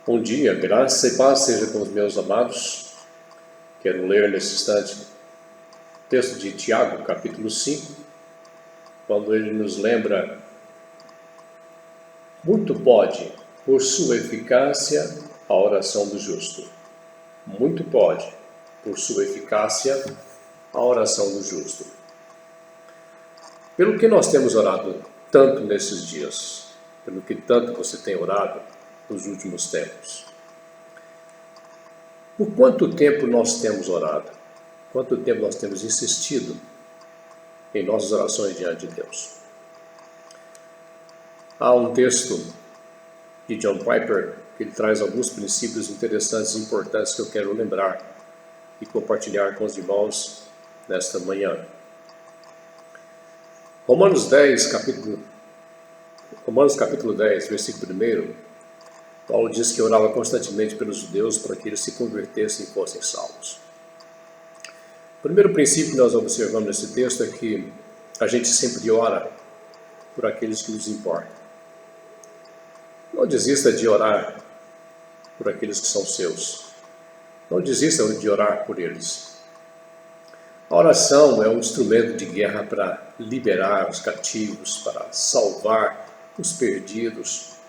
Bom dia, graça e paz seja com os meus amados. Quero ler nesse instante o texto de Tiago, capítulo 5, quando ele nos lembra: muito pode, por sua eficácia, a oração do justo. Muito pode, por sua eficácia, a oração do justo. Pelo que nós temos orado tanto nesses dias, pelo que tanto você tem orado nos últimos tempos. Por quanto tempo nós temos orado? Quanto tempo nós temos insistido em nossas orações diante de Deus? Há um texto de John Piper que ele traz alguns princípios interessantes e importantes que eu quero lembrar e compartilhar com os irmãos nesta manhã. Romanos capítulo 10, versículo 1, Paulo diz que orava constantemente pelos judeus para que eles se convertessem e fossem salvos. O primeiro princípio que nós observamos nesse texto é que a gente sempre ora por aqueles que nos importam. Não desista de orar por aqueles que são seus. Não desista de orar por eles. A oração é um instrumento de guerra para liberar os cativos, para salvar os perdidos,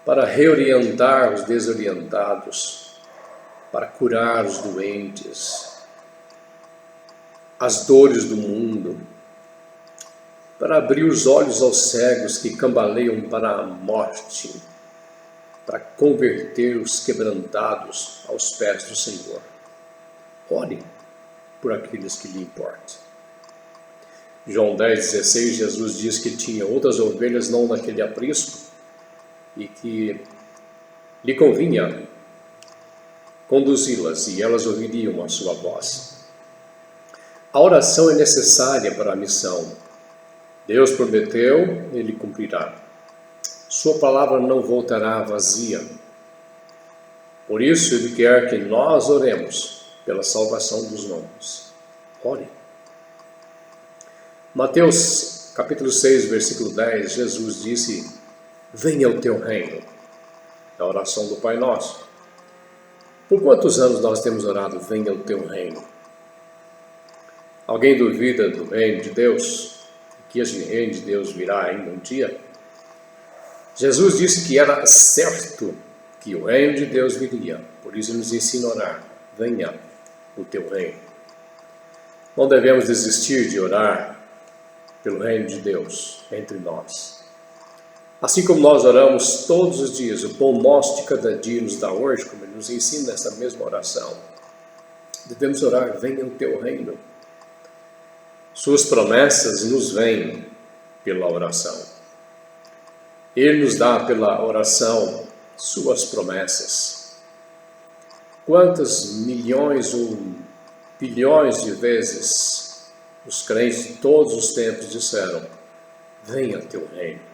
para reorientar os desorientados, para curar os doentes, as dores do mundo, para abrir os olhos aos cegos que cambaleiam para a morte, para converter os quebrantados aos pés do Senhor. Ore por aqueles que lhe importam. João 10,16, Jesus diz que tinha outras ovelhas não naquele aprisco e que lhe convinha conduzi-las e elas ouviriam a sua voz. A oração é necessária para a missão. Deus prometeu, Ele cumprirá. Sua palavra não voltará vazia. Por isso, Ele quer que nós oremos pela salvação dos homens. Ore. Mateus capítulo 6, versículo 10, Jesus disse: venha o teu reino. É a oração do Pai Nosso. Por quantos anos nós temos orado, venha o teu reino? Alguém duvida do reino de Deus? Que esse reino de Deus virá ainda um dia? Jesus disse que era certo que o reino de Deus viria. Por isso nos ensina a orar: venha o teu reino. Não devemos desistir de orar pelo reino de Deus entre nós. Assim como nós oramos todos os dias, o pão nosso de cada dia nos dá hoje, como Ele nos ensina nessa mesma oração, devemos orar: venha o teu reino. Suas promessas nos vêm pela oração. Ele nos dá pela oração suas promessas. Quantas milhões ou bilhões de vezes os crentes de todos os tempos disseram: venha o teu reino.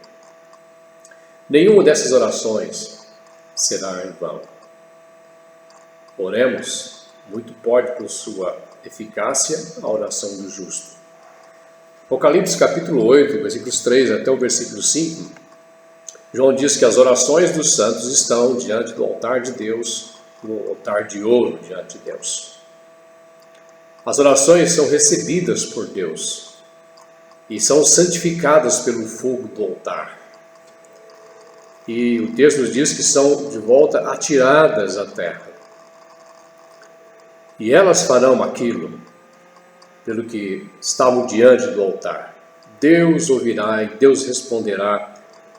Nenhuma dessas orações será em vão. Oremos, muito pode por sua eficácia a oração do justo. Apocalipse capítulo 8, versículos 3 até o versículo 5, João diz que as orações dos santos estão diante do altar de Deus, no altar de ouro diante de Deus. As orações são recebidas por Deus e são santificadas pelo fogo do altar. E o texto nos diz que são de volta atiradas à terra. E elas farão aquilo pelo que estavam diante do altar. Deus ouvirá e Deus responderá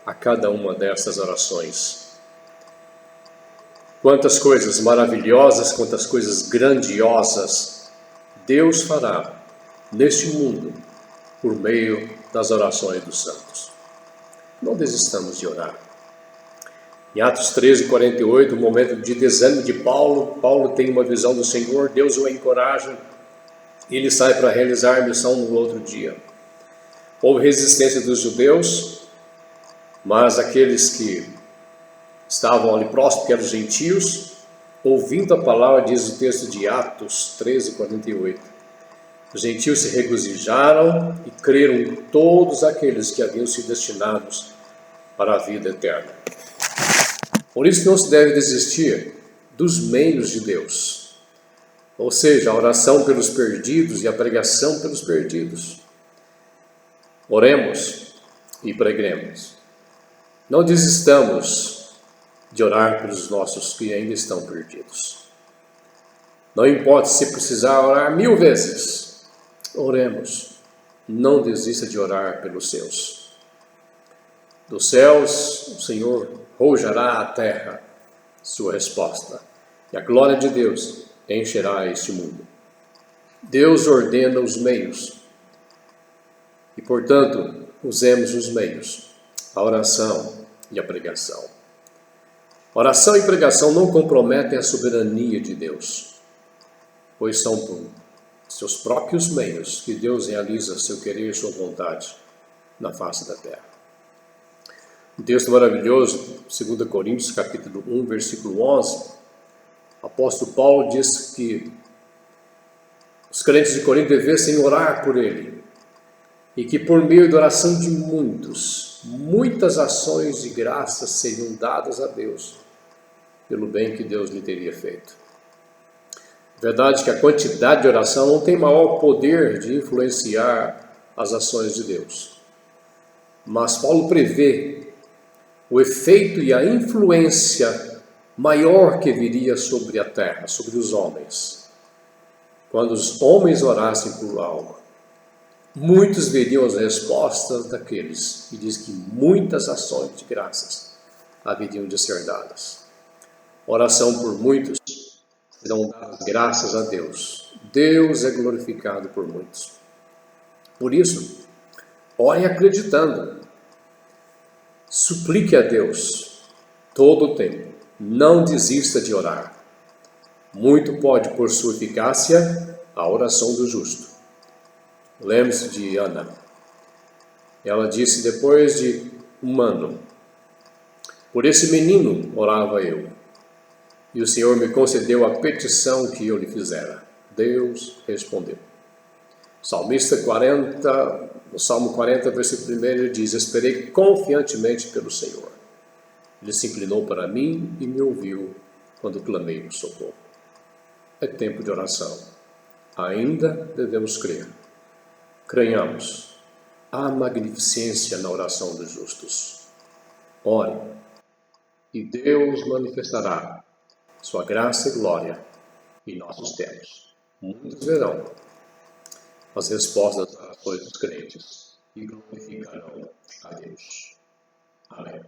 a cada uma dessas orações. Quantas coisas maravilhosas, quantas coisas grandiosas Deus fará neste mundo por meio das orações dos santos. Não desistamos de orar. Em Atos 13:48, no momento de desânimo de Paulo tem uma visão do Senhor, Deus o encoraja, e ele sai para realizar a missão no outro dia. Houve resistência dos judeus, mas aqueles que estavam ali próximos, que eram os gentios, ouvindo a palavra, diz o texto de Atos 13:48, os gentios se regozijaram e creram todos aqueles que haviam sido destinados para a vida eterna. Por isso que não se deve desistir dos meios de Deus, ou seja, a oração pelos perdidos e a pregação pelos perdidos. Oremos e preguemos. Não desistamos de orar pelos nossos que ainda estão perdidos. Não importa se precisar orar 1000 vezes, oremos. Não desista de orar pelos seus. Dos céus, o Senhor rojará a terra, sua resposta, e a glória de Deus encherá este mundo. Deus ordena os meios, e portanto, usemos os meios, a oração e a pregação. Oração e pregação não comprometem a soberania de Deus, pois são por seus próprios meios que Deus realiza seu querer e sua vontade na face da terra. Um texto maravilhoso, 2 Coríntios, capítulo 1, versículo 11, o apóstolo Paulo diz que os crentes de Corinto devessem orar por ele, e que por meio da oração de muitas ações de graças seriam dadas a Deus, pelo bem que Deus lhe teria feito. Verdade que a quantidade de oração não tem maior poder de influenciar as ações de Deus. Mas Paulo prevê o efeito e a influência maior que viria sobre a terra, sobre os homens. Quando os homens orassem por algo, muitos veriam as respostas daqueles, e diz que muitas ações de graças haveriam de ser dadas. Oração por muitos serão dadas graças a Deus. Deus é glorificado por muitos. Por isso, ore acreditando. Suplique a Deus todo o tempo. Não desista de orar. Muito pode, por sua eficácia, a oração do justo. Lembre-se de Ana. Ela disse depois de um ano: por esse menino orava eu, e o Senhor me concedeu a petição que eu lhe fizera. Deus respondeu. Salmista 40, no Salmo 40, versículo 1, ele diz: esperei confiantemente pelo Senhor. Ele se inclinou para mim e me ouviu quando clamei por socorro. É tempo de oração. Ainda devemos crer. Creiamos. Há magnificência na oração dos justos. Ore, e Deus manifestará sua graça e glória em nossos tempos. Muitos verão as respostas das orações dos crentes e glorificarão a Deus. Amém.